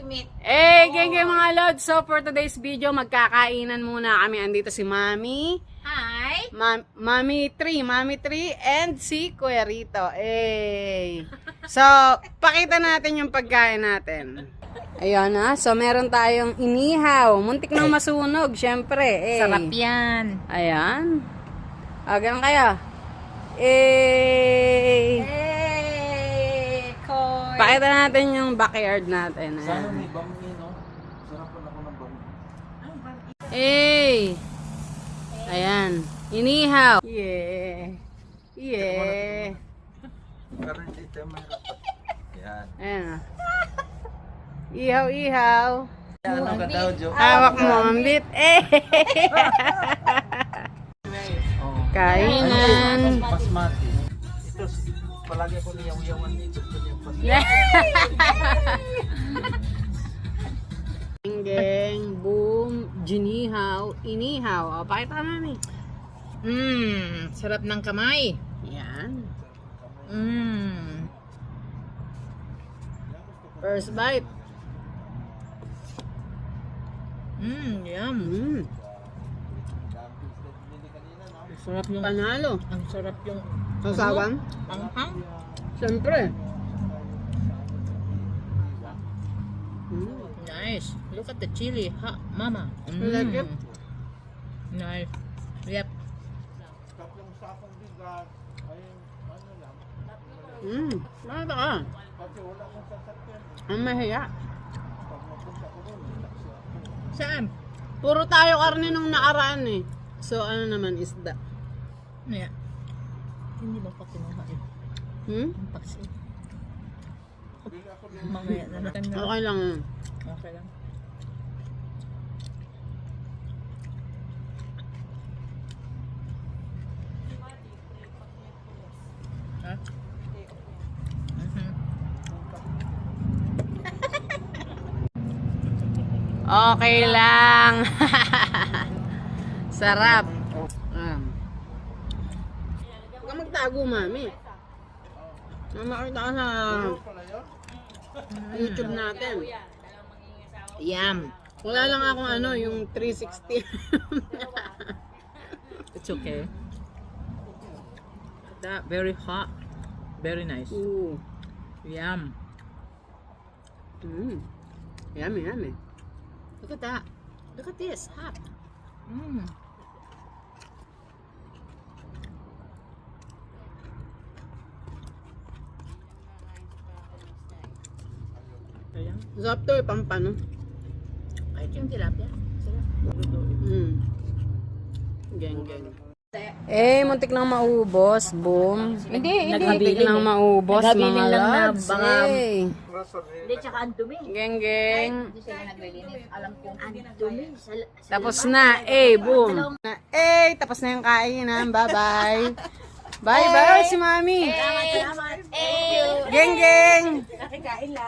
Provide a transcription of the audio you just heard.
meat. Geng mga lods. So for today's video, magkakainan muna kami. Andito si Mami. Hi! Mami 3 and si Kuya Rito. So, pakita natin yung pagkain natin. Ayun na. So meron tayong inihaw. Muntik nang masunog, syempre. Sarap yan. Ayan. Ganun kaya. Koy! Pakita natin yung backyard natin. Ayan. Sana may bangin, no? Sarapan ako ng bangin. Ayan. Inihaw. Yeah. Pero hindi tayo mahirapan. Yan. Ayan. Ihaw. Ano ka daw, Jo? Hawak mo ang bit. Kainan. Basmati. Ito, palagi ako niyaw-yawan dito. Ito yung basmati. Geng, boom, ginihaw, inihaw. Pakita namin. Sarap ng kamay. Yan. First bite. Yum. Sarap yung Panalo. ang sarap yung Sasawan? anghang. Siyempre. Nice. Look at the chili, ha, mama. Like it? Nice. Yep. Bakit ka? Ang mahiya. Saan? Puro tayo karne nung nakaraan eh. So ano naman isda. Yeah. Hindi mo pa kinuha eh. Ang paksi. Mamaya na natin na. Okay lang. Okay lang. Ha? Okay lang. Sarap. Huwag ka magtago, Mami. Makita ka sa YouTube natin. Yum. Wala lang akong ano, yung 360. It's okay. That very hot. Very nice. Ooh. Yum. Yummy. Look at that. Look at this. Hot. Ayan. Sarap to, pampano. Kahit yung tilapia. Sarap. Geng. Muntik nang maubos. Boom. Hindi. Muntik nang maubos, Nagabilin mga lang na lods. baka... Eh. Hindi, tsaka ang dumi. Geng. Hindi sila naglilinis. Alam kong ang dumi. Tapos na. Boom. Tapos na yung kainan. Bye-bye. Bye-bye si Mami. Salamat. Thank you. Geng.